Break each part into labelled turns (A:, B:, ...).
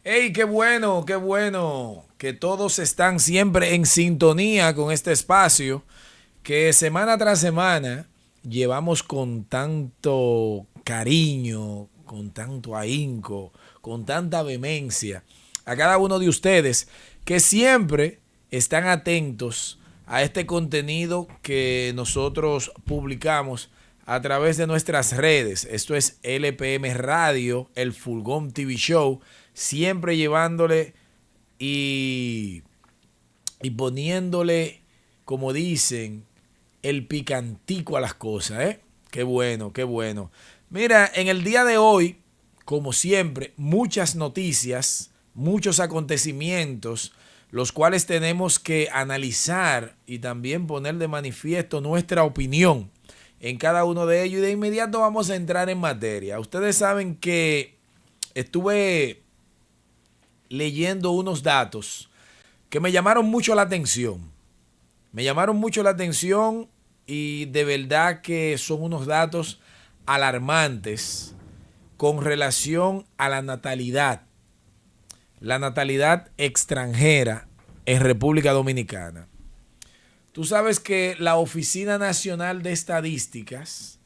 A: Hey, qué bueno que todos están siempre en sintonía con este espacio que semana tras semana llevamos con tanto cariño, con tanto ahínco, con tanta vehemencia a cada uno de ustedes que siempre están atentos a este contenido que nosotros publicamos a través de nuestras redes. Esto es LPM Radio, el Fulgón TV Show, siempre llevándole y, y poniéndole, como dicen, el picantico a las cosas, ¿eh? Qué bueno, qué bueno. Mira, en el día de hoy, como siempre, muchas noticias, muchos acontecimientos, los cuales tenemos que analizar y también poner de manifiesto nuestra opinión en cada uno de ellos. Y de inmediato vamos a entrar en materia. Ustedes saben que estuve leyendo unos datos que me llamaron mucho la atención. Me llamaron mucho la atención y de verdad que son unos datos alarmantes con relación a la natalidad extranjera en República Dominicana. Tú sabes que la Oficina Nacional de Estadísticas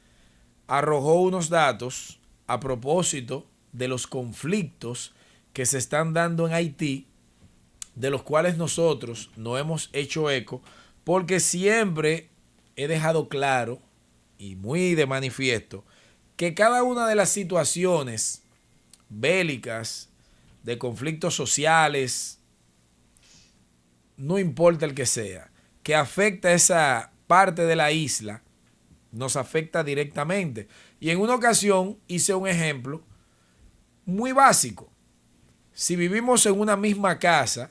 A: arrojó unos datos a propósito de los conflictos que se están dando en Haití, de los cuales nosotros no hemos hecho eco, porque siempre he dejado claro y muy de manifiesto que cada una de las situaciones bélicas, de conflictos sociales, no importa el que sea, que afecta a esa parte de la isla, nos afecta directamente. Y en una ocasión hice un ejemplo muy básico. Si vivimos en una misma casa,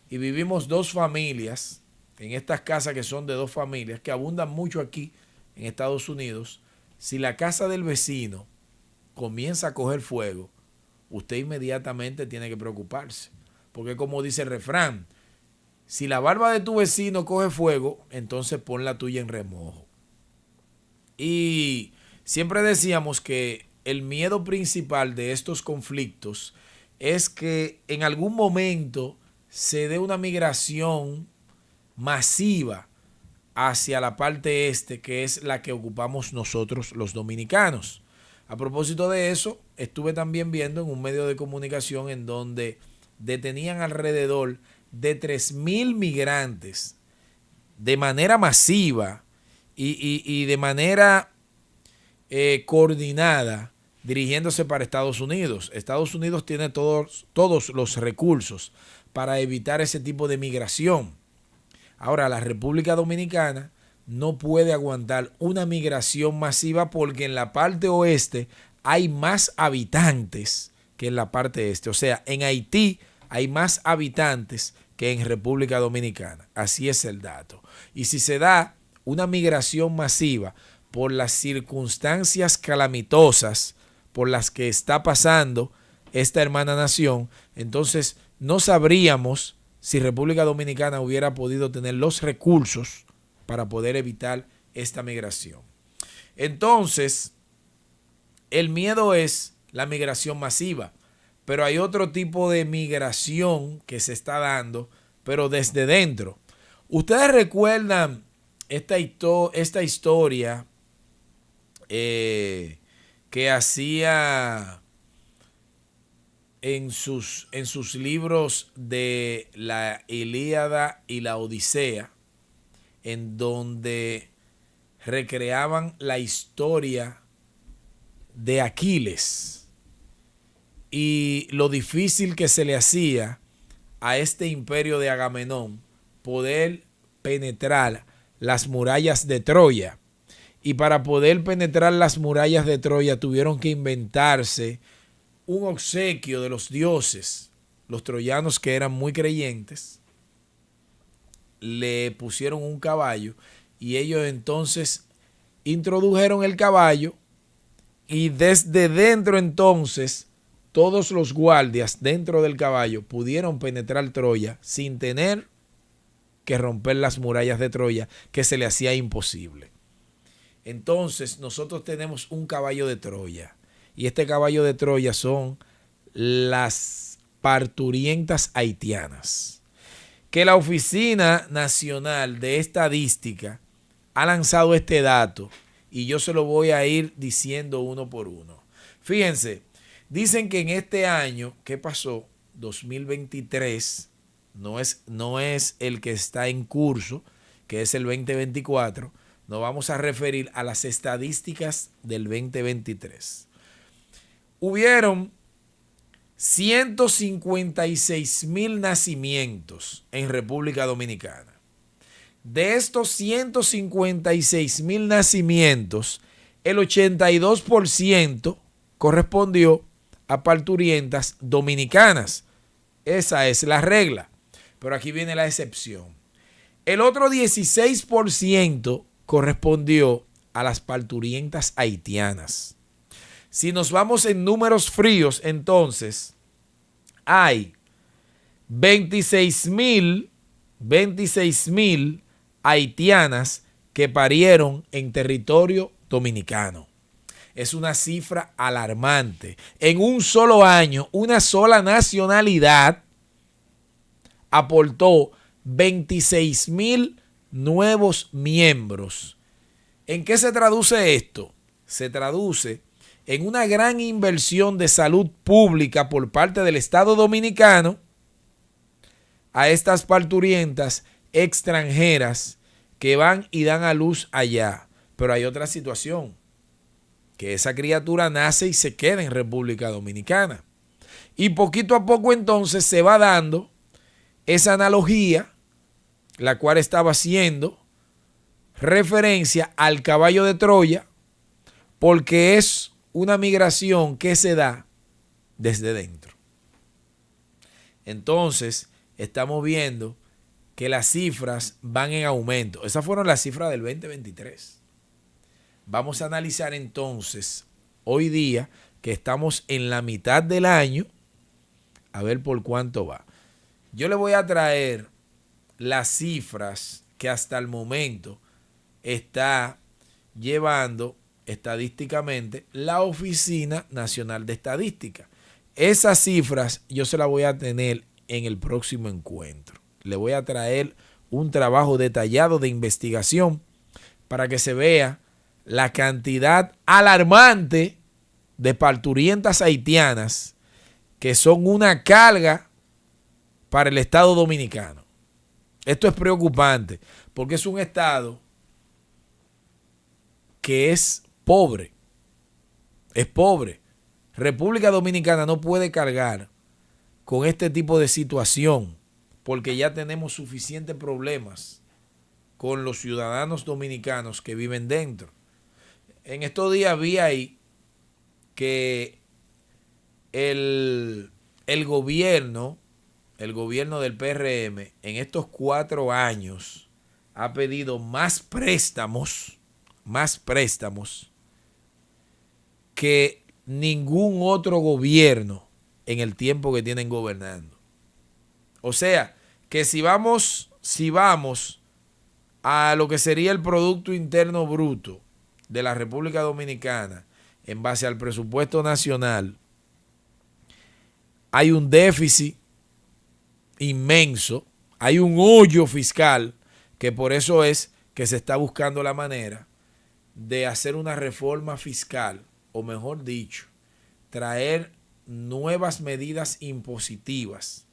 A: y vivimos dos familias, en estas casas que son de dos familias, que abundan mucho aquí en Estados Unidos, si la casa del vecino comienza a coger fuego, usted inmediatamente tiene que preocuparse. Porque como dice el refrán, si la barba de tu vecino coge fuego, entonces pon la tuya en remojo. Y siempre decíamos que el miedo principal de estos conflictos es que en algún momento se dé una migración masiva hacia la parte este, que es la que ocupamos nosotros los dominicanos. A propósito de eso, estuve también viendo en un medio de comunicación en donde detenían alrededor de 3.000 migrantes de manera masiva y de manera coordinada dirigiéndose para Estados Unidos. Estados Unidos tiene todos los recursos para evitar ese tipo de migración. Ahora, la República Dominicana no puede aguantar una migración masiva porque en la parte oeste hay más habitantes que en la parte este. O sea, en Haití hay más habitantes que en República Dominicana. Así es el dato. Y si se da una migración masiva por las circunstancias calamitosas por las que está pasando esta hermana nación, entonces no sabríamos si República Dominicana hubiera podido tener los recursos para poder evitar esta migración. Entonces, el miedo es la migración masiva, pero hay otro tipo de migración que se está dando, pero desde dentro. ¿Ustedes recuerdan esta historia que hacía en sus libros de la Ilíada y la Odisea, en donde recreaban la historia de Aquiles y lo difícil que se le hacía a este imperio de Agamenón poder penetrar las murallas de Troya? Y para poder penetrar las murallas de Troya tuvieron que inventarse un obsequio de los dioses. Los troyanos, que eran muy creyentes, le pusieron un caballo y ellos entonces introdujeron el caballo y desde dentro entonces todos los guardias dentro del caballo pudieron penetrar Troya sin tener que romper las murallas de Troya, que se le hacía imposible. Entonces nosotros tenemos un caballo de Troya y este caballo de Troya son las parturientas haitianas, que la Oficina Nacional de Estadística ha lanzado este dato y yo se lo voy a ir diciendo uno por uno. Fíjense, dicen que en este año, ¿qué pasó? 2023, no es el que está en curso, que es el 2024. Nos vamos a referir a las estadísticas del 2023. Hubieron 156,000 nacimientos en República Dominicana. De estos 156,000 nacimientos, el 82% correspondió a parturientas dominicanas. Esa es la regla. Pero aquí viene la excepción. El otro 16% correspondió a las parturientas haitianas. Si nos vamos en números fríos, entonces hay 26,000 haitianas que parieron en territorio dominicano. Es una cifra alarmante. En un solo año, una sola nacionalidad aportó 26,000 nuevos miembros. ¿En qué se traduce esto? Se traduce en una gran inversión de salud pública por parte del Estado Dominicano a estas parturientas extranjeras que van y dan a luz allá. Pero hay otra situación, que esa criatura nace y se queda en República Dominicana. Y poquito a poco entonces se va dando esa analogía, la cual estaba haciendo referencia al caballo de Troya, porque es una migración que se da desde dentro. Entonces, estamos viendo que las cifras van en aumento. Esas fueron las cifras del 2023. Vamos a analizar entonces, hoy día, que estamos en la mitad del año, a ver por cuánto va. Yo le voy a traer las cifras que hasta el momento está llevando estadísticamente la Oficina Nacional de Estadística. Esas cifras yo se las voy a tener en el próximo encuentro. Le voy a traer un trabajo detallado de investigación para que se vea la cantidad alarmante de parturientas haitianas que son una carga para el Estado Dominicano. Esto es preocupante porque es un Estado que es pobre. Es pobre. República Dominicana no puede cargar con este tipo de situación porque ya tenemos suficientes problemas con los ciudadanos dominicanos que viven dentro. En estos días vi ahí que el gobierno del PRM en estos 4 años ha pedido más préstamos que ningún otro gobierno en el tiempo que tienen gobernando. O sea, que si vamos a lo que sería el Producto Interno Bruto de la República Dominicana en base al presupuesto nacional, hay un déficit inmenso, hay un hoyo fiscal, que por eso es que se está buscando la manera de hacer una reforma fiscal, o mejor dicho, traer nuevas medidas impositivas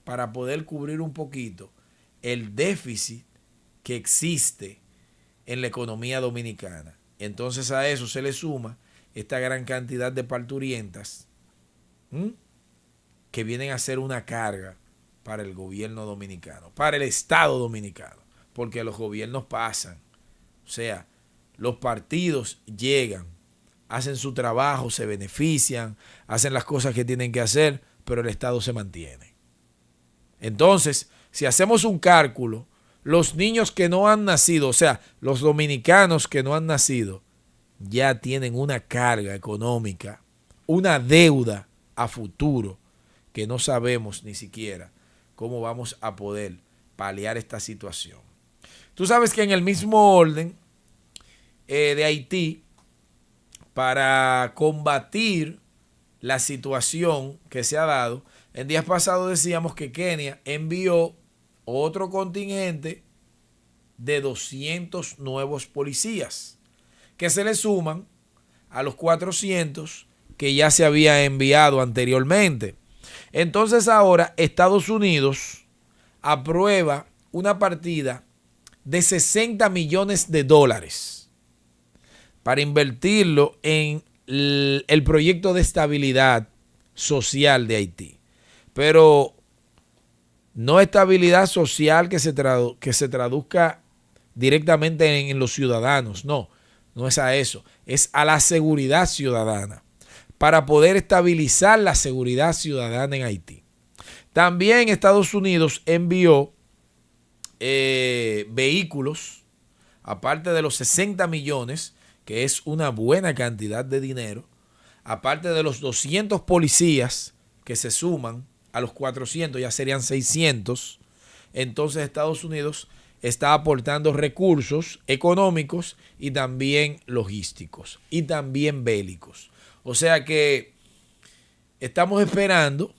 A: para poder cubrir un poquito el déficit que existe en la economía dominicana. Entonces a eso se le suma esta gran cantidad de parturientas que vienen a ser una carga para el gobierno dominicano, para el Estado dominicano, porque los gobiernos pasan. O sea, los partidos llegan, hacen su trabajo, se benefician, hacen las cosas que tienen que hacer, pero el Estado se mantiene. Entonces, si hacemos un cálculo, los niños que no han nacido, o sea, los dominicanos que no han nacido, ya tienen una carga económica, una deuda a futuro que no sabemos ni siquiera cómo vamos a poder paliar esta situación. Tú sabes que en el mismo orden de Haití, para combatir la situación que se ha dado. En días pasados decíamos que Kenia envió otro contingente de 200 nuevos policías que se le suman a los 400 que ya se había enviado anteriormente. Entonces ahora Estados Unidos aprueba una partida de 60 millones de dólares para invertirlo en el proyecto de estabilidad social de Haití. Pero no estabilidad social que se traduzca directamente en los ciudadanos, no es a eso, es a la seguridad ciudadana, para poder estabilizar la seguridad ciudadana en Haití. También Estados Unidos envió vehículos, aparte de los 60 millones, que es una buena cantidad de dinero, aparte de los 200 policías que se suman a los 400, ya serían 600. Entonces Estados Unidos está aportando recursos económicos y también logísticos y también bélicos. O sea que estamos esperando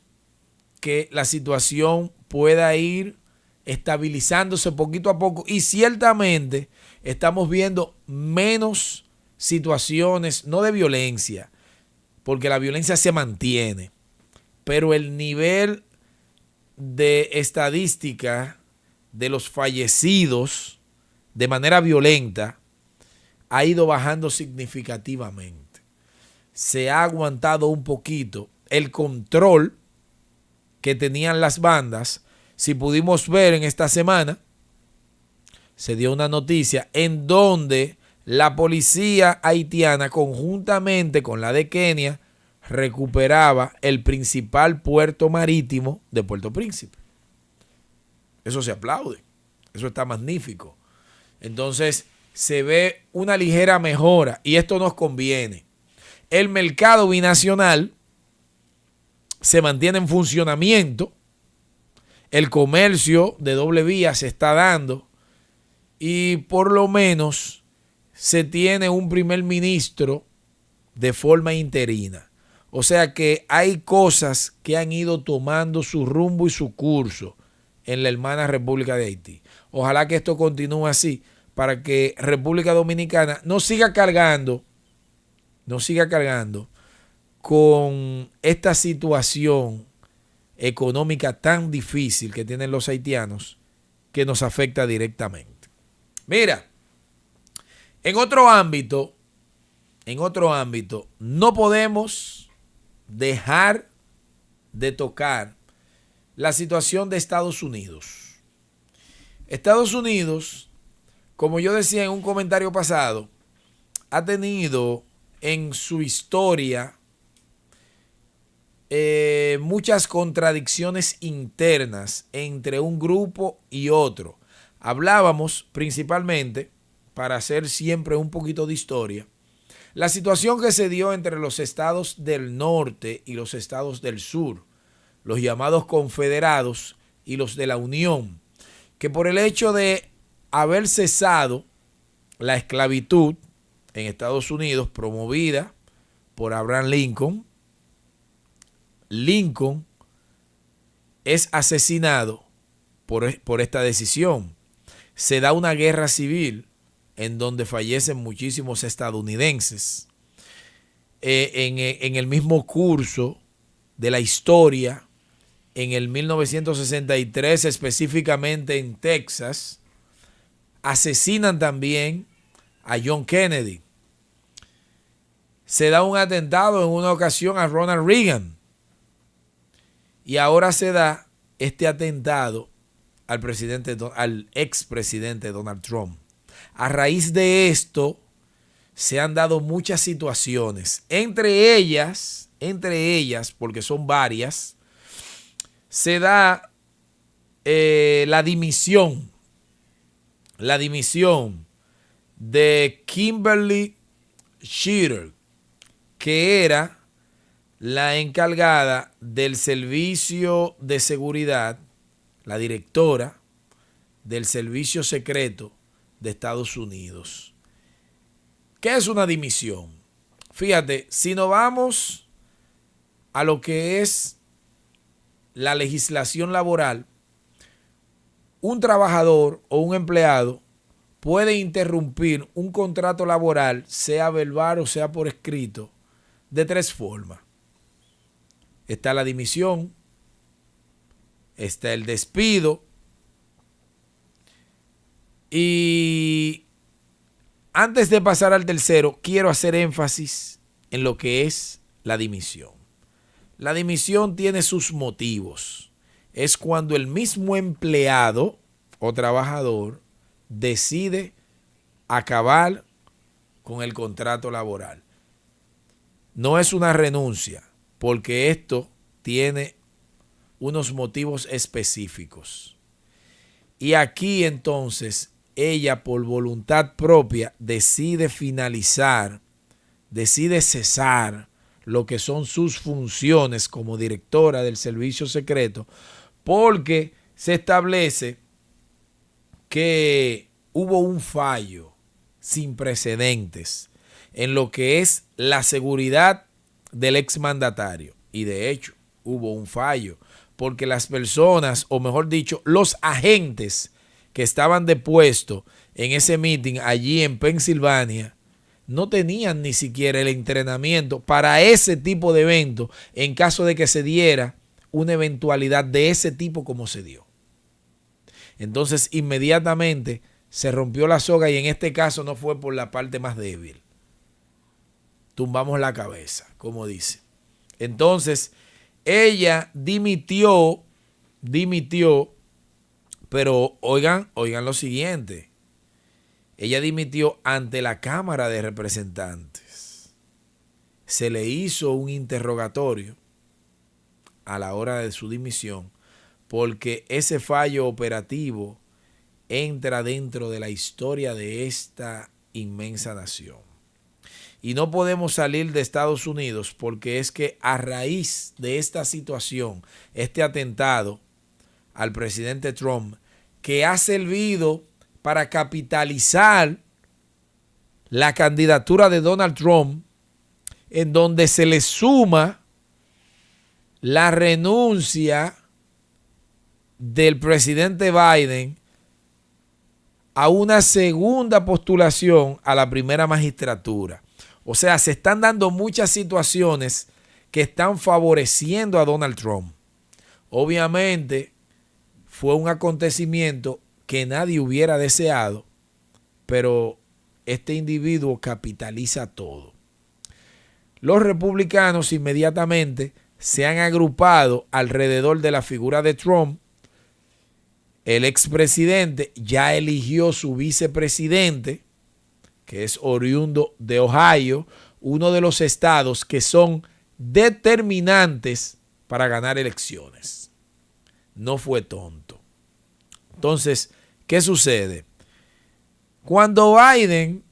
A: que la situación pueda ir estabilizándose poquito a poco y ciertamente estamos viendo menos situaciones, no de violencia, porque la violencia se mantiene, pero el nivel de estadística de los fallecidos de manera violenta ha ido bajando significativamente. Se ha aguantado un poquito el control que tenían las bandas. Si pudimos ver en esta semana, se dio una noticia en donde la policía haitiana, conjuntamente con la de Kenia, recuperaba el principal puerto marítimo de Puerto Príncipe. Eso se aplaude, eso está magnífico. Entonces se ve una ligera mejora y esto nos conviene. El mercado binacional se mantiene en funcionamiento, el comercio de doble vía se está dando y por lo menos se tiene un primer ministro de forma interina. O sea que hay cosas que han ido tomando su rumbo y su curso en la hermana República de Haití. Ojalá que esto continúe así para que República Dominicana no siga cargando con esta situación económica tan difícil que tienen los haitianos que nos afecta directamente. Mira, en otro ámbito, no podemos dejar de tocar la situación de Estados Unidos. Estados Unidos, como yo decía en un comentario pasado, ha tenido en su historia muchas contradicciones internas entre un grupo y otro. Hablábamos principalmente, para hacer siempre un poquito de historia, la situación que se dio entre los estados del norte y los estados del sur, los llamados confederados y los de la Unión, que por el hecho de haber cesado la esclavitud en Estados Unidos promovida por Abraham Lincoln, Lincoln es asesinado por esta decisión. Se da una guerra civil en donde fallecen muchísimos estadounidenses. En el mismo curso de la historia, en el 1963, específicamente en Texas, asesinan también a John Kennedy. Se da un atentado en una ocasión a Ronald Reagan. Y ahora se da este atentado al expresidente Donald Trump. A raíz de esto se han dado muchas situaciones, entre ellas, porque son varias, se da la dimisión de Kimberly Shearer, que era la encargada del servicio de seguridad, la directora del servicio secreto de Estados Unidos. ¿Qué es una dimisión? Fíjate, si nos vamos a lo que es la legislación laboral, un trabajador o un empleado puede interrumpir un contrato laboral, sea verbal o sea por escrito, de 3 formas. Está la dimisión, está el despido y antes de pasar al tercero, quiero hacer énfasis en lo que es la dimisión. La dimisión tiene sus motivos. Es cuando el mismo empleado o trabajador decide acabar con el contrato laboral. No es una renuncia, porque esto tiene unos motivos específicos. Y aquí entonces ella por voluntad propia decide finalizar, decide cesar lo que son sus funciones como directora del servicio secreto, porque se establece que hubo un fallo sin precedentes en lo que es la seguridad del exmandatario. Y de hecho, hubo un fallo, porque las personas, o mejor dicho, los agentes que estaban depuestos en ese meeting allí en Pensilvania, no tenían ni siquiera el entrenamiento para ese tipo de evento en caso de que se diera una eventualidad de ese tipo como se dio. Entonces, inmediatamente se rompió la soga y en este caso no fue por la parte más débil. Tumbamos la cabeza, como dice. Entonces, ella dimitió, pero oigan lo siguiente. Ella dimitió ante la Cámara de Representantes. Se le hizo un interrogatorio a la hora de su dimisión porque ese fallo operativo entra dentro de la historia de esta inmensa nación. Y no podemos salir de Estados Unidos porque es que a raíz de esta situación, este atentado al presidente Trump, que ha servido para capitalizar la candidatura de Donald Trump, en donde se le suma la renuncia del presidente Biden a una segunda postulación a la primera magistratura. O sea, se están dando muchas situaciones que están favoreciendo a Donald Trump. Obviamente, fue un acontecimiento que nadie hubiera deseado, pero este individuo capitaliza todo. Los republicanos inmediatamente se han agrupado alrededor de la figura de Trump. El expresidente ya eligió su vicepresidente, que es oriundo de Ohio, uno de los estados que son determinantes para ganar elecciones. No fue tonto. Entonces, ¿qué sucede? Cuando Biden,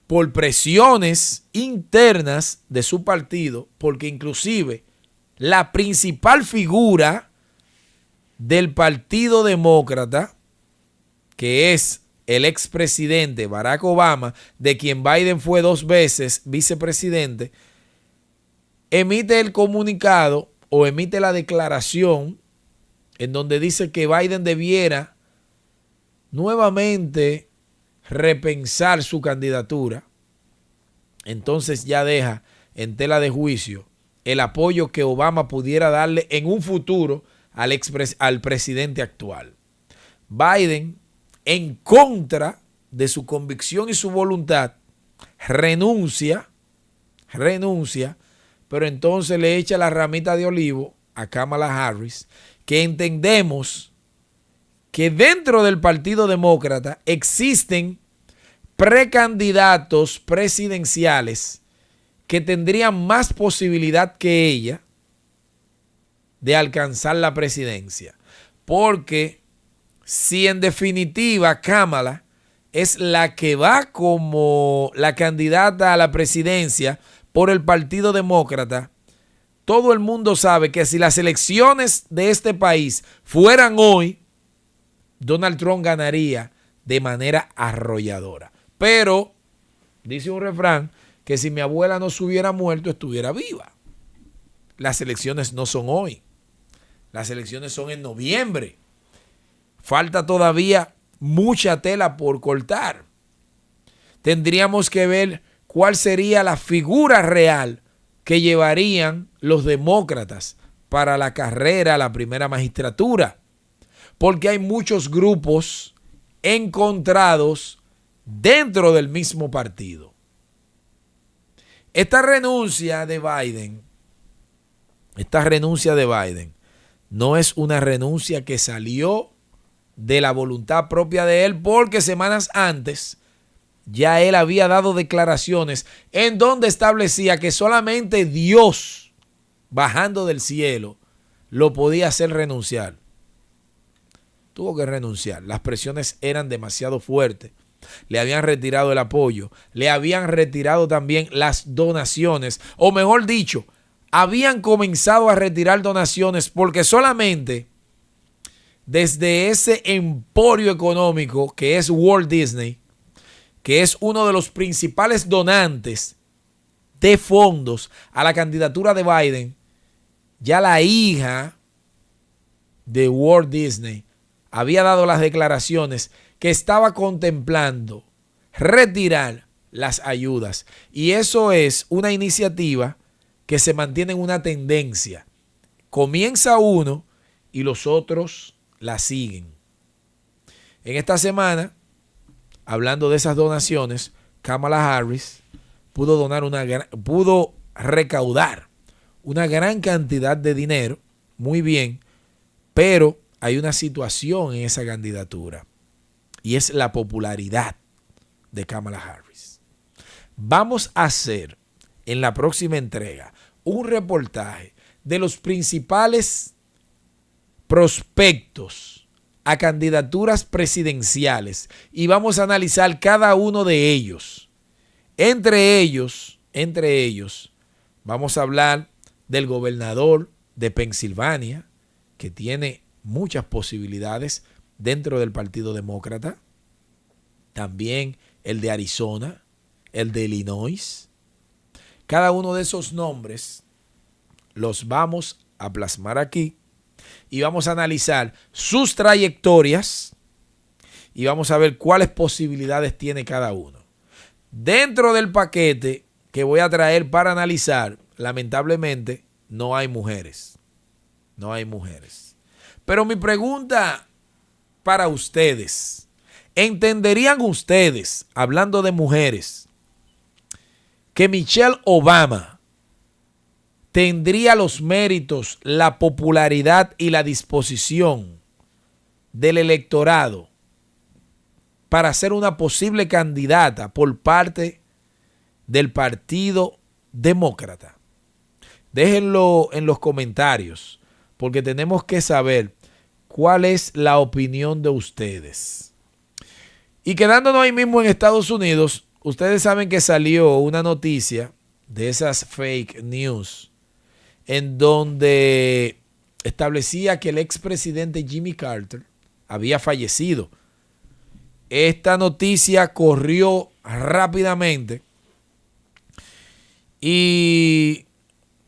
A: por presiones internas de su partido, porque inclusive la principal figura del Partido Demócrata, que es el expresidente Barack Obama, de quien Biden fue 2 veces vicepresidente, emite el comunicado o emite la declaración en donde dice que Biden debiera nuevamente repensar su candidatura. Entonces ya deja en tela de juicio el apoyo que Obama pudiera darle en un futuro al presidente actual. Biden, en contra de su convicción y su voluntad, renuncia, pero entonces le echa la ramita de olivo a Kamala Harris, que entendemos que dentro del Partido Demócrata existen precandidatos presidenciales que tendrían más posibilidad que ella de alcanzar la presidencia. Porque si en definitiva Kamala es la que va como la candidata a la presidencia por el Partido Demócrata, todo el mundo sabe que si las elecciones de este país fueran hoy, Donald Trump ganaría de manera arrolladora. Pero, dice un refrán, que si mi abuela no se hubiera muerto, estuviera viva. las elecciones no son hoy. Las elecciones son en noviembre. Falta todavía mucha tela por cortar. Tendríamos que ver cuál sería la figura real que llevarían los demócratas para la carrera a la primera magistratura. Porque hay muchos grupos encontrados dentro del mismo partido. Esta renuncia de Biden no es una renuncia que salió de la voluntad propia de él, porque semanas antes ya él había dado declaraciones en donde establecía que solamente Dios, bajando del cielo, lo podía hacer renunciar. Tuvo que renunciar. Las presiones eran demasiado fuertes. Le habían retirado el apoyo. Le habían retirado también las donaciones. O mejor dicho, habían comenzado a retirar donaciones porque solamente desde ese emporio económico que es Walt Disney, que es uno de los principales donantes de fondos a la candidatura de Biden, ya la hija de Walt Disney había dado las declaraciones que estaba contemplando retirar las ayudas. Y eso es una iniciativa que se mantiene en una tendencia. Comienza uno y los otros la siguen. En esta semana, hablando de esas donaciones, Kamala Harris pudo recaudar una gran cantidad de dinero, muy bien, pero hay una situación en esa candidatura y es la popularidad de Kamala Harris. Vamos a hacer en la próxima entrega un reportaje de los principales prospectos a candidaturas presidenciales y vamos a analizar cada uno de ellos. Entre ellos, vamos a hablar del gobernador de Pensilvania, que tiene muchas posibilidades dentro del Partido Demócrata. También el de Arizona, el de Illinois. Cada uno de esos nombres los vamos a plasmar aquí y vamos a analizar sus trayectorias y vamos a ver cuáles posibilidades tiene cada uno. Dentro del paquete que voy a traer para analizar, lamentablemente, no hay mujeres. No hay mujeres. Pero mi pregunta para ustedes, ¿entenderían ustedes, hablando de mujeres, que Michelle Obama tendría los méritos, la popularidad y la disposición del electorado para ser una posible candidata por parte del Partido Demócrata? Déjenlo en los comentarios, porque tenemos que saber cuál es la opinión de ustedes. Y quedándonos ahí mismo en Estados Unidos, ustedes saben que salió una noticia de esas fake news en donde establecía que el expresidente Jimmy Carter había fallecido. Esta noticia corrió rápidamente y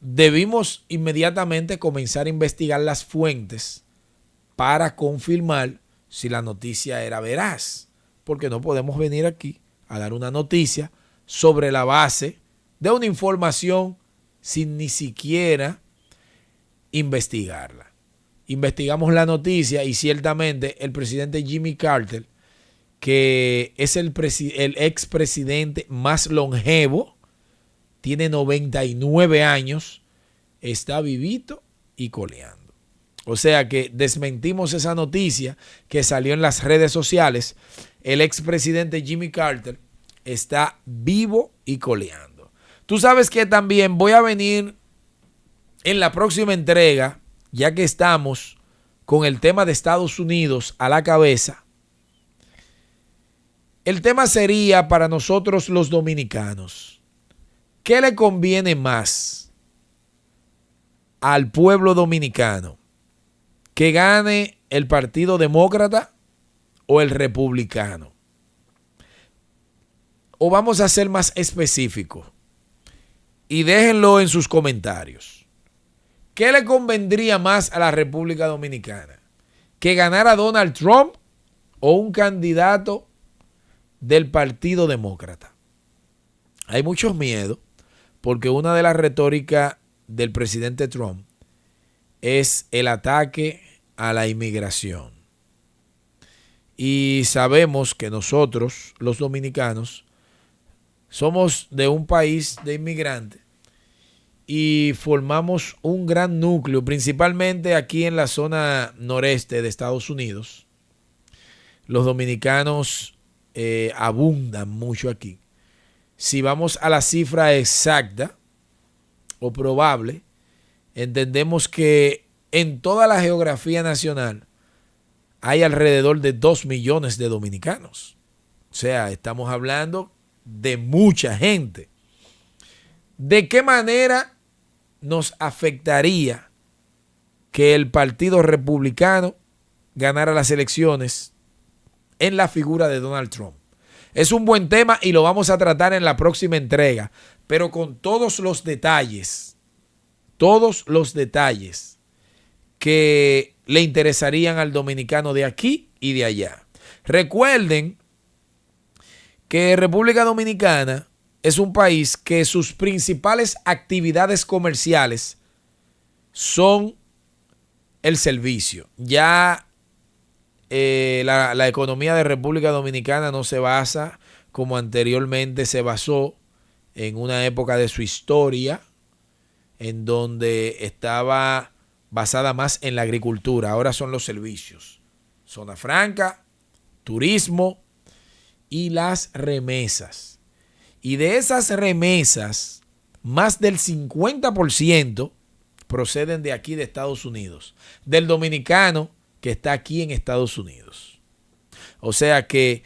A: debimos inmediatamente comenzar a investigar las fuentes para confirmar si la noticia era veraz, porque no podemos venir aquí a dar una noticia sobre la base de una información sin ni siquiera investigarla. Investigamos la noticia y ciertamente el presidente Jimmy Carter, que es el expresidente más longevo, tiene 99 años, está vivito y coleando. O sea que desmentimos esa noticia que salió en las redes sociales. El expresidente Jimmy Carter está vivo y coleando. Tú sabes que también voy a venir en la próxima entrega, ya que estamos con el tema de Estados Unidos a la cabeza. El tema sería para nosotros los dominicanos: ¿qué le conviene más al pueblo dominicano? ¿Que gane el Partido Demócrata o el Republicano? O vamos a ser más específicos y déjenlo en sus comentarios. ¿Qué le convendría más a la República Dominicana? ¿Que ganara Donald Trump o un candidato del Partido Demócrata? Hay muchos miedos porque una de las retóricas del presidente Trump es el ataque a la inmigración. Y sabemos que nosotros, los dominicanos, somos de un país de inmigrantes y formamos un gran núcleo, principalmente aquí en la zona noreste de Estados Unidos. Los dominicanos abundan mucho aquí. Si vamos a la cifra exacta o probable, entendemos que en toda la geografía nacional hay alrededor de 2 millones de dominicanos. O sea, estamos hablando de mucha gente. ¿De qué manera nos afectaría que el Partido Republicano ganara las elecciones en la figura de Donald Trump? Es un buen tema y lo vamos a tratar en la próxima entrega, pero con todos los detalles que le interesarían al dominicano de aquí y de allá. Recuerden que República Dominicana es un país que sus principales actividades comerciales son el servicio. Ya la economía de República Dominicana no se basa como anteriormente se basó en una época de su historia, en donde estaba basada más en la agricultura. Ahora son los servicios. Zona franca, turismo y las remesas. Y de esas remesas, más del 50% proceden de aquí de Estados Unidos, del dominicano que está aquí en Estados Unidos. O sea que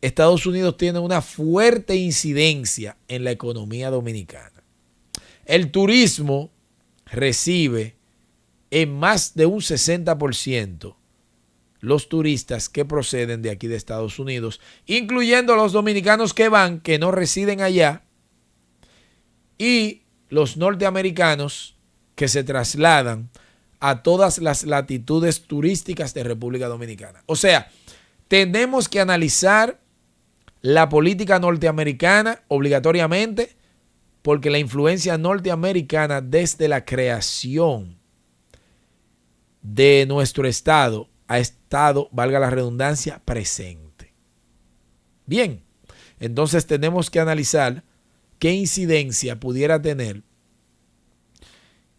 A: Estados Unidos tiene una fuerte incidencia en la economía dominicana. El turismo recibe en más de un 60% los turistas que proceden de aquí de Estados Unidos, incluyendo los dominicanos que van, que no residen allá, y los norteamericanos que se trasladan a todas las latitudes turísticas de República Dominicana. O sea, tenemos que analizar la política norteamericana obligatoriamente, porque la influencia norteamericana desde la creación de nuestro estado ha estado, valga la redundancia, presente. Bien, entonces tenemos que analizar qué incidencia pudiera tener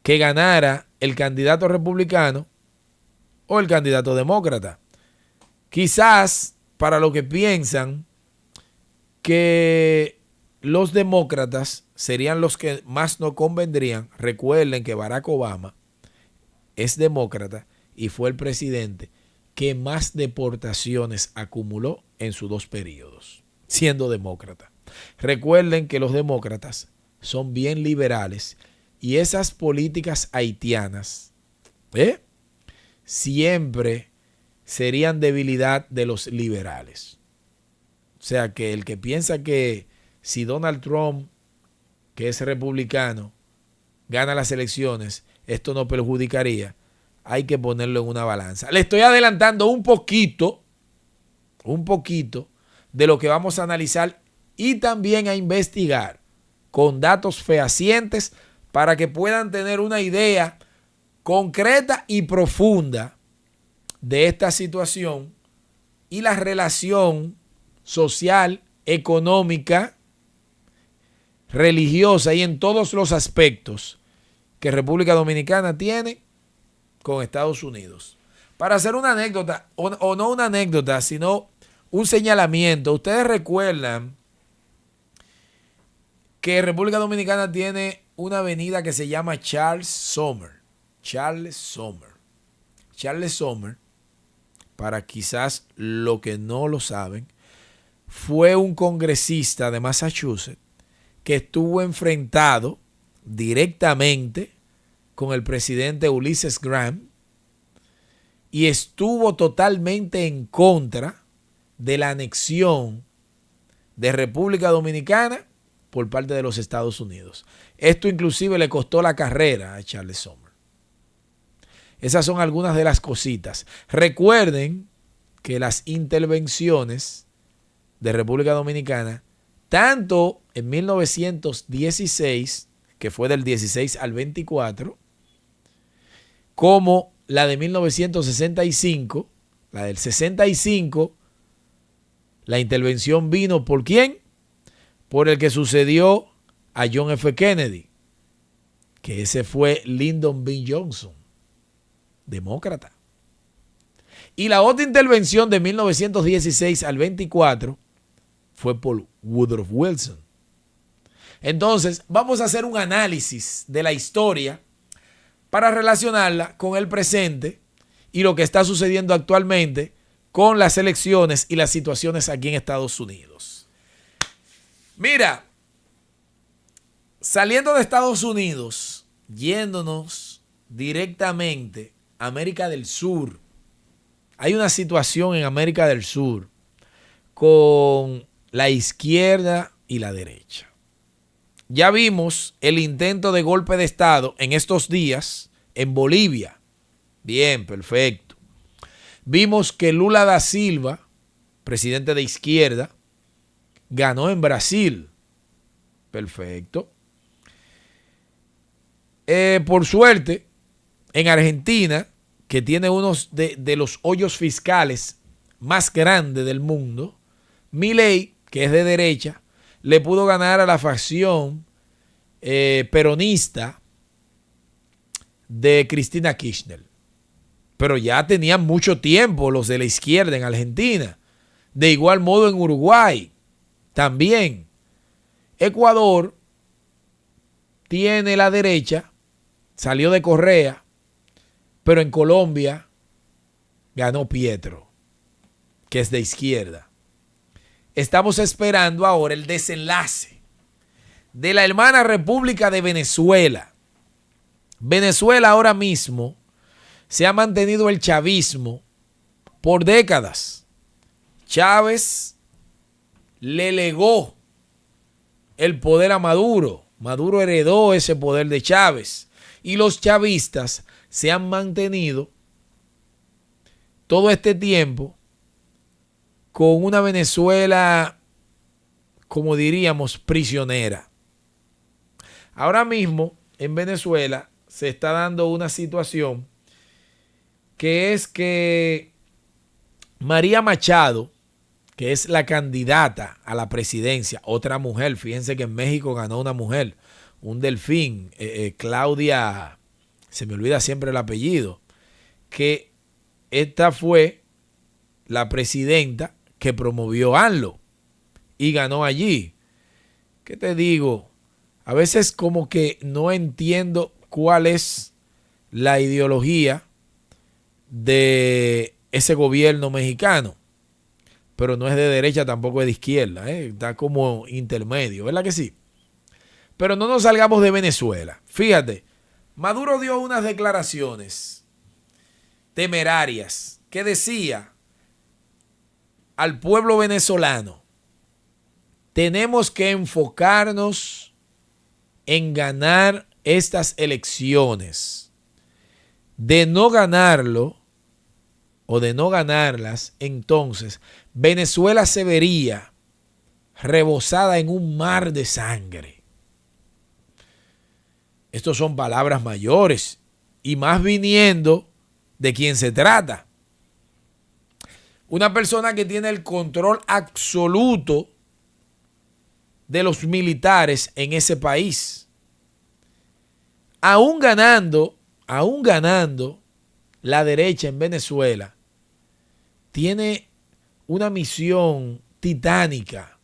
A: que ganara el candidato republicano o el candidato demócrata. Quizás para lo que piensan que los demócratas serían los que más nos convendrían. Recuerden que Barack Obama es demócrata y fue el presidente que más deportaciones acumuló en sus 2 periodos, siendo demócrata. Recuerden que los demócratas son bien liberales y esas políticas haitianas siempre serían debilidad de los liberales. O sea que el que piensa que si Donald Trump, que es republicano, gana las elecciones, esto no perjudicaría, hay que ponerlo en una balanza. Le estoy adelantando un poquito de lo que vamos a analizar y también a investigar con datos fehacientes para que puedan tener una idea concreta y profunda de esta situación y la relación social, económica, religiosa y en todos los aspectos que República Dominicana tiene con Estados Unidos. Para hacer una anécdota, o no una anécdota, sino un señalamiento. Ustedes recuerdan que República Dominicana tiene una avenida que se llama Charles Sumner. Charles Sumner, para quizás lo que no lo saben, fue un congresista de Massachusetts que estuvo enfrentado directamente con el presidente Ulysses Grant y estuvo totalmente en contra de la anexión de República Dominicana por parte de los Estados Unidos. Esto inclusive le costó la carrera a Charles Sumner. Esas son algunas de las cositas. Recuerden que las intervenciones de República Dominicana, tanto en 1916, que fue del 16 al 24, como la de 1965, la del 65, la intervención vino ¿por quién? Por el que sucedió a John F. Kennedy, que ese fue Lyndon B. Johnson, demócrata. Y la otra intervención de 1916 al 24 fue por Woodrow Wilson. Entonces, vamos a hacer un análisis de la historia para relacionarla con el presente y lo que está sucediendo actualmente con las elecciones y las situaciones aquí en Estados Unidos. Mira, saliendo de Estados Unidos, yéndonos directamente a América del Sur, hay una situación en América del Sur con la izquierda y la derecha. Ya vimos el intento de golpe de Estado en estos días en Bolivia. Bien, perfecto. Vimos que Lula da Silva, presidente de izquierda, ganó en Brasil. Perfecto. Por suerte, en Argentina, que tiene uno de los hoyos fiscales más grandes del mundo, Milei, que es de derecha, le pudo ganar a la facción peronista de Cristina Kirchner. Pero ya tenían mucho tiempo los de la izquierda en Argentina. De igual modo en Uruguay también. Ecuador tiene la derecha, salió de Correa, pero en Colombia ganó Pietro, que es de izquierda. Estamos esperando ahora el desenlace de la hermana República de Venezuela. Venezuela ahora mismo se ha mantenido el chavismo por décadas. Chávez le legó el poder a Maduro. Maduro heredó ese poder de Chávez. Y los chavistas se han mantenido todo este tiempo con una Venezuela, como diríamos, prisionera. Ahora mismo en Venezuela se está dando una situación que es que María Machado, que es la candidata a la presidencia, otra mujer, fíjense que en México ganó una mujer, un delfín, Claudia, se me olvida siempre el apellido, que esta fue la presidenta que promovió ANLO y ganó allí. ¿Qué te digo? A veces como que no entiendo cuál es la ideología de ese gobierno mexicano, pero no es de derecha, tampoco es de izquierda, está como intermedio, ¿verdad que sí? Pero no nos salgamos de Venezuela. Fíjate, Maduro dio unas declaraciones temerarias que decía al pueblo venezolano: tenemos que enfocarnos en ganar estas elecciones. De no ganarlo o de no ganarlas, entonces Venezuela se vería rebosada en un mar de sangre. Estas son palabras mayores y más viniendo de quien se trata. Una persona que tiene el control absoluto de los militares en ese país. Aún ganando la derecha en Venezuela, tiene una misión titánica,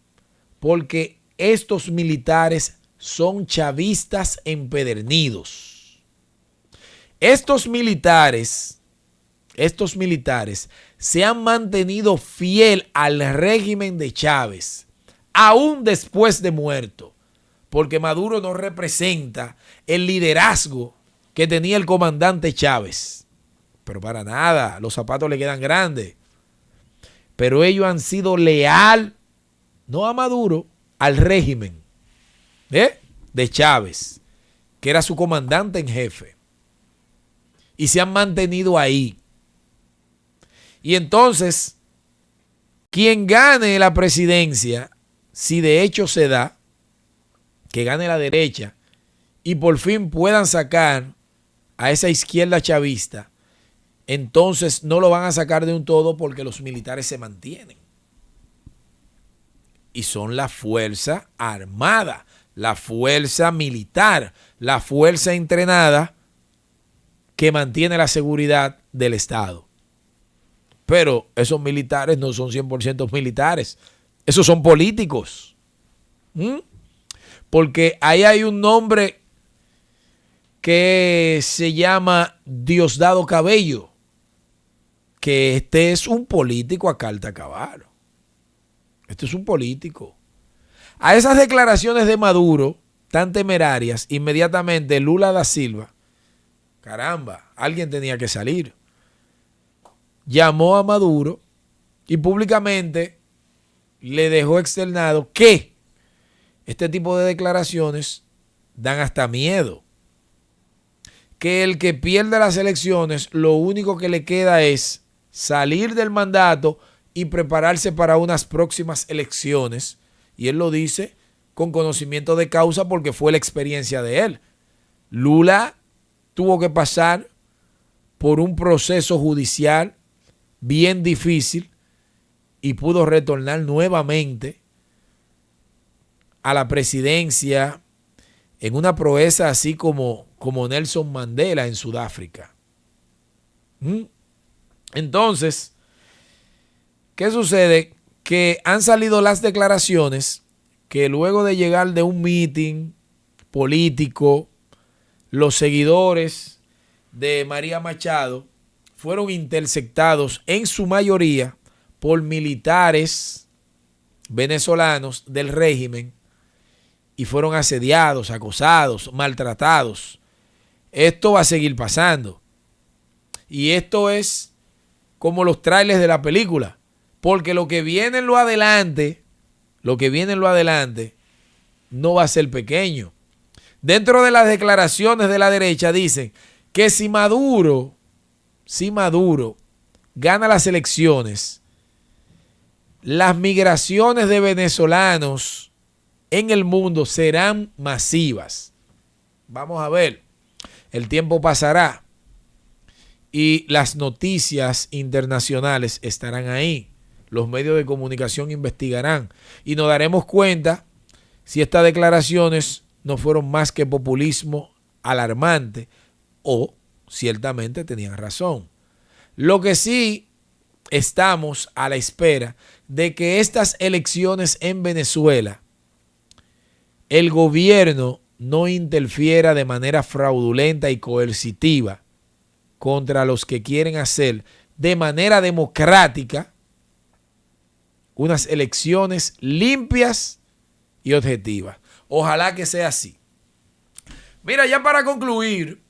A: porque estos militares son chavistas empedernidos. Estos militares se han mantenido fiel al régimen de Chávez, aún después de muerto, porque Maduro no representa el liderazgo que tenía el comandante Chávez. Pero para nada, los zapatos le quedan grandes. Pero ellos han sido leal, no a Maduro, al régimen. de Chávez, que era su comandante en jefe. Y se han mantenido ahí. Y entonces, quien gane la presidencia, si de hecho se da, que gane la derecha y por fin puedan sacar a esa izquierda chavista, entonces no lo van a sacar de un todo porque los militares se mantienen. Y son la fuerza armada, la fuerza militar, la fuerza entrenada que mantiene la seguridad del Estado. Pero esos militares no son 100% militares. Esos son políticos. Porque ahí hay un nombre que se llama Diosdado Cabello, que este es un político a carta cabal. Este es un político. A esas declaraciones de Maduro, tan temerarias, inmediatamente Lula da Silva, caramba, alguien tenía que salir. Llamó a Maduro y públicamente le dejó externado que este tipo de declaraciones dan hasta miedo. Que el que pierde las elecciones, lo único que le queda es salir del mandato y prepararse para unas próximas elecciones. Y él lo dice con conocimiento de causa porque fue la experiencia de él. Lula tuvo que pasar por un proceso judicial bien difícil y pudo retornar nuevamente a la presidencia en una proeza así como Nelson Mandela en Sudáfrica. Entonces, ¿qué sucede? Que han salido las declaraciones que luego de llegar de un meeting político, los seguidores de María Machado fueron interceptados en su mayoría por militares venezolanos del régimen y fueron asediados, acosados, maltratados. Esto va a seguir pasando. Y esto es como los trailers de la película. Porque lo que viene en lo adelante no va a ser pequeño. Dentro de las declaraciones de la derecha dicen que si Maduro gana las elecciones, las migraciones de venezolanos en el mundo serán masivas. Vamos a ver, el tiempo pasará y las noticias internacionales estarán ahí. Los medios de comunicación investigarán y nos daremos cuenta si estas declaraciones no fueron más que populismo alarmante o ciertamente tenían razón. Lo que sí estamos a la espera de que estas elecciones en Venezuela, el gobierno no interfiera de manera fraudulenta y coercitiva contra los que quieren hacer de manera democrática unas elecciones limpias y objetivas. Ojalá que sea así. Mira, ya para concluir,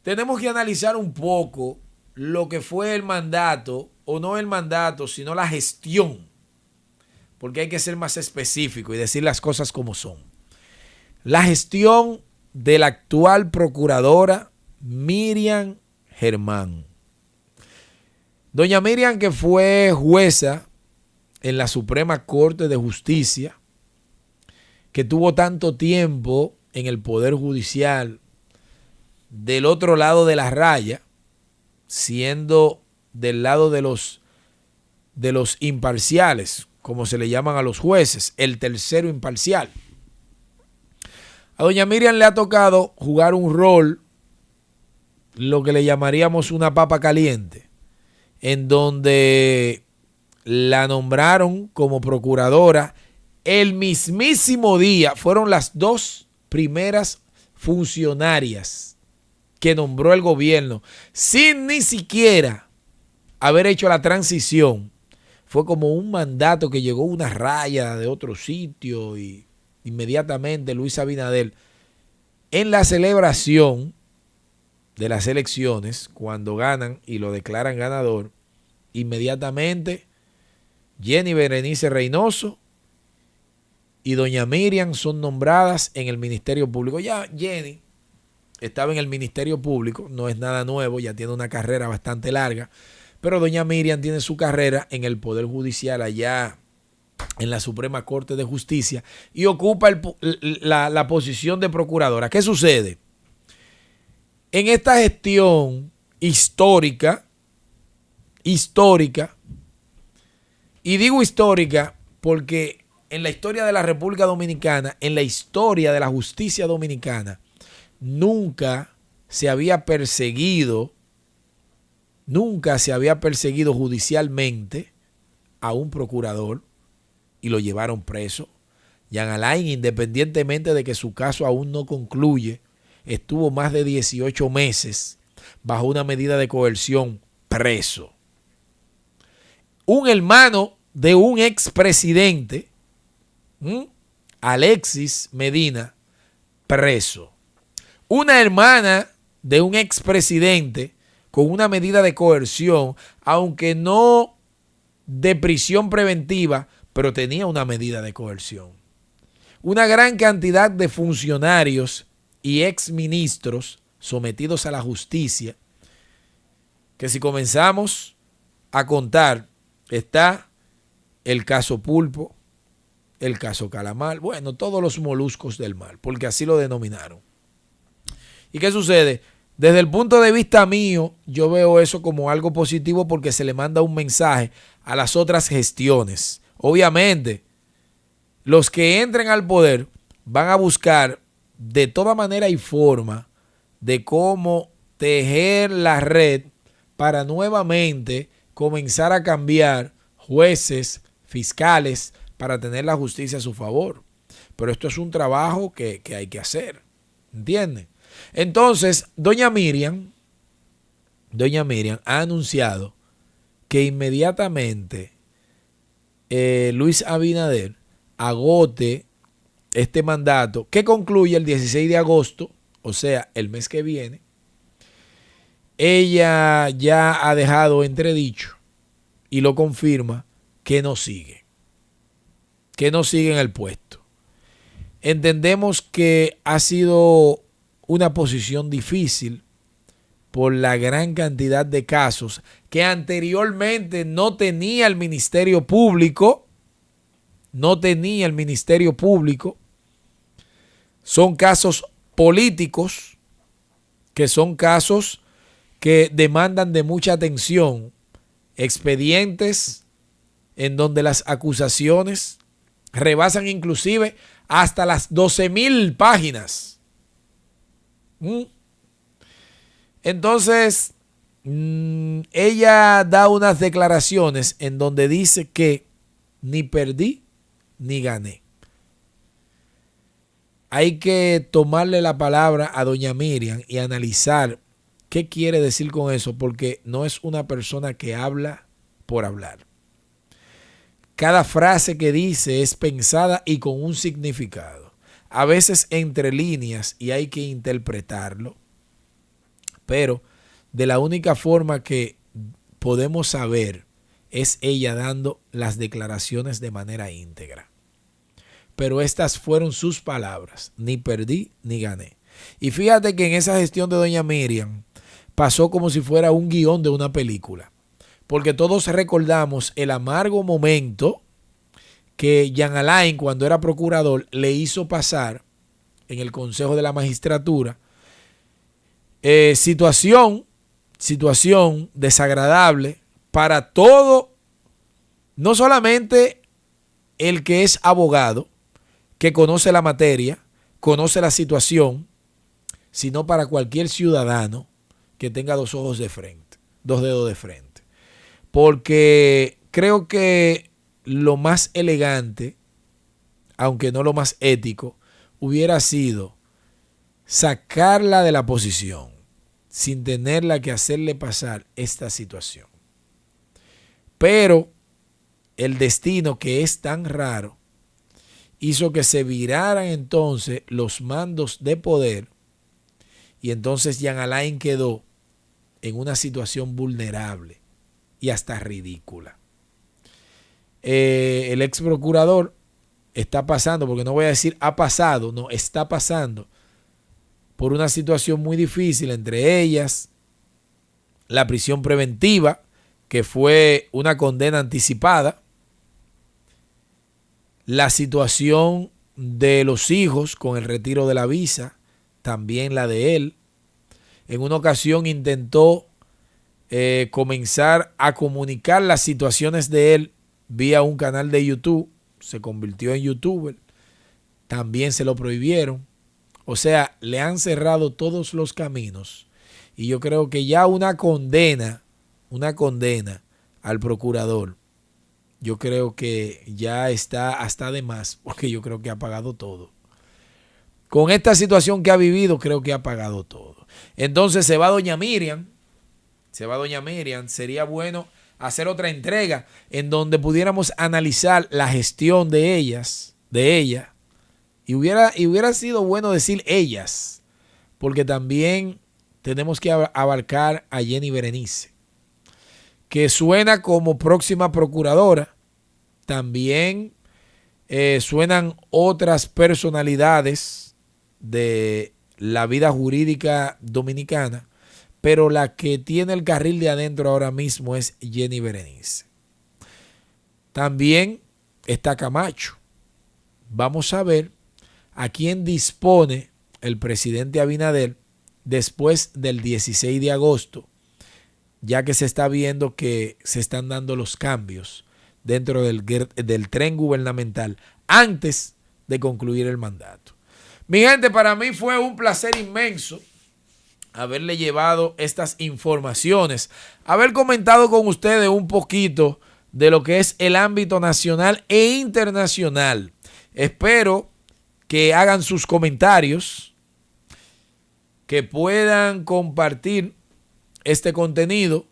A: tenemos que analizar un poco lo que fue el mandato, o no el mandato, sino la gestión, porque hay que ser más específico y decir las cosas como son. La gestión de la actual procuradora Miriam Germán. Doña Miriam, que fue jueza en la Suprema Corte de Justicia, que tuvo tanto tiempo en el Poder Judicial del otro lado de la raya, siendo del lado de los imparciales, como se le llaman a los jueces, el tercero imparcial. A doña Miriam le ha tocado jugar un rol, lo que le llamaríamos una papa caliente, en donde la nombraron como procuradora el mismísimo día. Fueron las dos primeras funcionarias que nombró el gobierno sin ni siquiera haber hecho la transición. Fue como un mandato que llegó una raya de otro sitio y inmediatamente Luis Abinader, en la celebración de las elecciones, cuando ganan y lo declaran ganador, inmediatamente Jenny Berenice Reynoso y doña Miriam son nombradas en el Ministerio Público. Ya Jenny estaba en el Ministerio Público, no es nada nuevo, ya tiene una carrera bastante larga, pero doña Miriam tiene su carrera en el Poder Judicial allá en la Suprema Corte de Justicia y ocupa la posición de procuradora. ¿Qué sucede? En esta gestión histórica, y digo histórica porque en la historia de la República Dominicana, en la historia de la justicia dominicana, nunca se había perseguido judicialmente a un procurador y lo llevaron preso. Jean Alain, independientemente de que su caso aún no concluye, estuvo más de 18 meses bajo una medida de coerción preso. Un hermano de un expresidente, Alexis Medina, preso. Una hermana de un expresidente con una medida de coerción, aunque no de prisión preventiva, pero tenía una medida de coerción. Una gran cantidad de funcionarios y exministros sometidos a la justicia, que si comenzamos a contar, está el caso Pulpo, el caso Calamar, bueno, todos los moluscos del mar, porque así lo denominaron. ¿Y qué sucede? Desde el punto de vista mío, yo veo eso como algo positivo porque se le manda un mensaje a las otras gestiones. Obviamente, los que entren al poder van a buscar de toda manera y forma de cómo tejer la red para nuevamente comenzar a cambiar jueces, fiscales, para tener la justicia a su favor. Pero esto es un trabajo que hay que hacer, ¿entienden? Entonces, doña Miriam ha anunciado que inmediatamente Luis Abinader agote este mandato que concluye el 16 de agosto, o sea, el mes que viene. Ella ya ha dejado entredicho y lo confirma que no sigue en el puesto. Entendemos que ha sido una posición difícil por la gran cantidad de casos que anteriormente no tenía el Ministerio Público. Son casos políticos, que son casos que demandan de mucha atención, expedientes en donde las acusaciones rebasan inclusive hasta las 12,000 páginas. Entonces, ella da unas declaraciones en donde dice que ni perdí ni gané. Hay que tomarle la palabra a doña Miriam y analizar qué quiere decir con eso, porque no es una persona que habla por hablar. Cada frase que dice es pensada y con un significado. A veces entre líneas y hay que interpretarlo. Pero de la única forma que podemos saber es ella dando las declaraciones de manera íntegra. Pero estas fueron sus palabras. Ni perdí ni gané. Y fíjate que en esa gestión de doña Miriam pasó como si fuera un guión de una película. Porque todos recordamos el amargo momento que Jean Alain, cuando era procurador, le hizo pasar en el Consejo de la Magistratura. Situación desagradable para todo, no solamente el que es abogado, que conoce la materia, conoce la situación, sino para cualquier ciudadano que tenga dos dedos de frente. Porque creo que lo más elegante, aunque no lo más ético, hubiera sido sacarla de la posición sin tenerla que hacerle pasar esta situación. Pero el destino, que es tan raro, hizo que se viraran entonces los mandos de poder y entonces Jean Alain quedó en una situación vulnerable y hasta ridícula. El ex procurador está pasando, porque no voy a decir ha pasado, no, está pasando por una situación muy difícil, entre ellas la prisión preventiva, que fue una condena anticipada, la situación de los hijos con el retiro de la visa, también la de él. En una ocasión intentó comenzar a comunicar las situaciones de él vía un canal de YouTube, se convirtió en youtuber, también se lo prohibieron. O sea, le han cerrado todos los caminos. Y yo creo que ya una condena al procurador, yo creo que ya está hasta de más, porque yo creo que ha pagado todo. Con esta situación que ha vivido, creo que ha pagado todo. Entonces se va doña Miriam, sería bueno hacer otra entrega en donde pudiéramos analizar la gestión de ella. Y hubiera sido bueno decir ellas, porque también tenemos que abarcar a Jenny Berenice, que suena como próxima procuradora. También suenan otras personalidades de la vida jurídica dominicana, pero la que tiene el carril de adentro ahora mismo es Jenny Berenice. También está Camacho. Vamos a ver a quién dispone el presidente Abinader después del 16 de agosto, ya que se está viendo que se están dando los cambios dentro del tren gubernamental antes de concluir el mandato. Mi gente, para mí fue un placer inmenso haberle llevado estas informaciones, haber comentado con ustedes un poquito de lo que es el ámbito nacional e internacional. Espero que hagan sus comentarios, que puedan compartir este contenido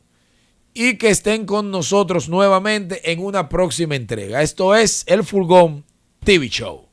A: y que estén con nosotros nuevamente en una próxima entrega. Esto es El Fulgón TV Show.